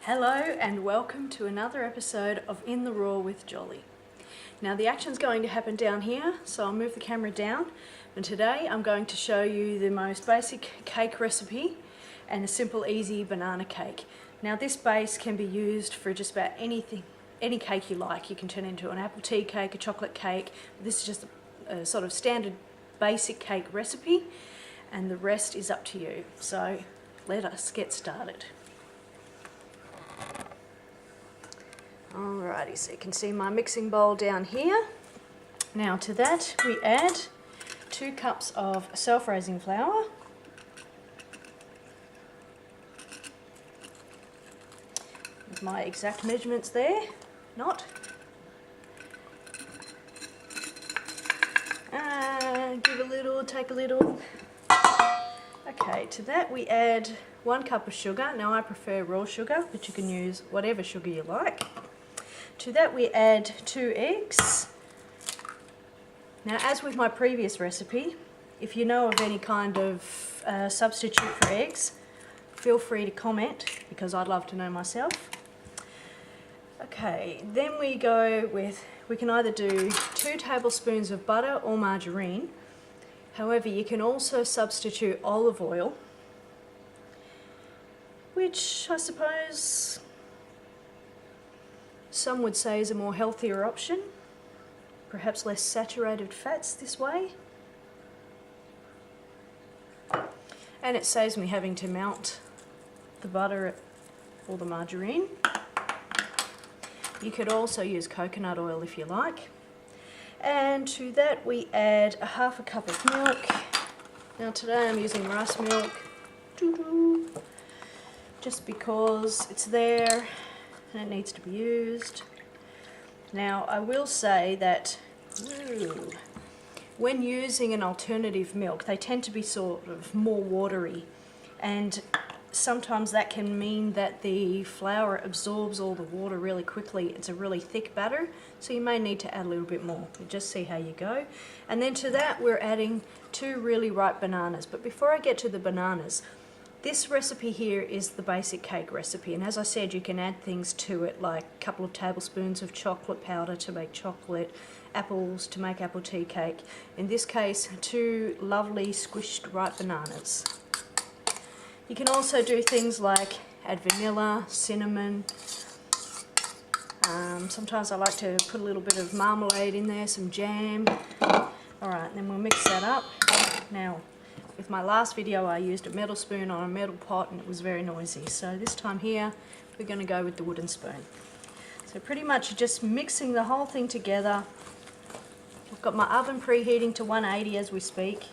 Hello and welcome to another episode of In the Raw with Jolly. Now the action's going to happen down here, so I'll move the camera down, and today I'm going to show you the most basic cake recipe and a simple easy banana cake. Now this base can be used for just about anything, any cake you like. You can turn it into an apple tea cake, a chocolate cake. This is just a sort of standard basic cake recipe, and the rest is up to you. So let us get started. Alrighty, so you can see my mixing bowl down here. Now to that we add 2 cups of self-raising flour, with my exact measurements there, not. Give a little, take a little. Okay, to that we add 1 cup of sugar. Now I prefer raw sugar, but you can use whatever sugar you like. To that we add 2 eggs. Now, as with my previous recipe, if you know of any kind of substitute for eggs, feel free to comment, because I'd love to know myself. Okay, then we go with, we can either do 2 tablespoons of butter or margarine. However, you can also substitute olive oil, which I suppose some would say is a more healthier option, perhaps less saturated fats this way. And it saves me having to melt the butter or the margarine. You could also use coconut oil if you like. And to that we add a half a cup of milk. Now today I'm using rice milk, just because it's there and it needs to be used. Now I will say that when using an alternative milk, they tend to be sort of more watery, and sometimes that can mean that the flour absorbs all the water really quickly. It's a really thick batter, so you may need to add a little bit more. Just see how you go. And then to that we're adding 2 really ripe bananas. But before I get to the bananas, this recipe here is the basic cake recipe, and as I said, you can add things to it like a couple of tablespoons of chocolate powder to make chocolate, apples to make apple tea cake. In this case, 2 lovely squished ripe bananas. You can also do things like add vanilla, cinnamon. Sometimes I like to put a little bit of marmalade in there, some jam. Alright, then we'll mix that up. Now, with my last video I used a metal spoon on a metal pot and it was very noisy. So this time here we're going to go with the wooden spoon. So pretty much just mixing the whole thing together. I've got my oven preheating to 180 as we speak.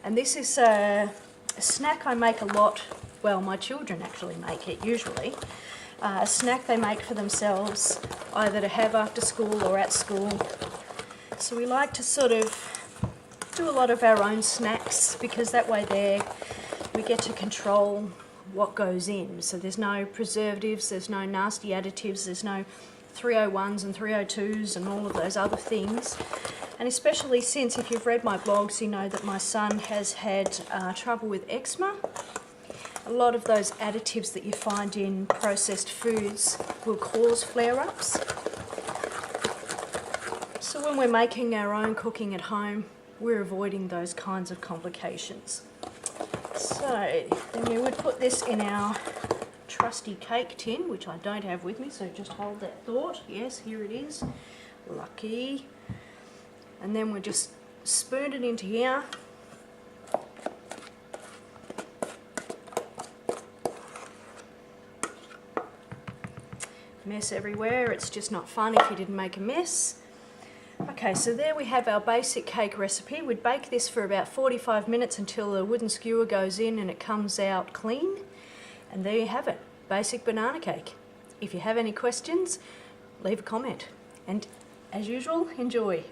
And this is a snack I make a lot. Well, my children actually make it usually. A snack they make for themselves, either to have after school or at school. So we like to sort of do a lot of our own snacks, because that way there we get to control what goes in. So there's no preservatives, there's no nasty additives, there's no 301s and 302s and all of those other things. And especially since, if you've read my blogs, you know that my son has had trouble with eczema. A lot of those additives that you find in processed foods will cause flare-ups. So when we're making our own cooking at home, we're avoiding those kinds of complications. So then we would put this in our trusty cake tin, which I don't have with me, so just hold that thought. Yes, here it is. Lucky. And then we'll just spoon it into here. Mess everywhere, it's just not fun if you didn't make a mess. Okay, so there we have our basic cake recipe. We'd bake this for about 45 minutes until the wooden skewer goes in and it comes out clean. And there you have it, basic banana cake. If you have any questions, leave a comment. And as usual, enjoy.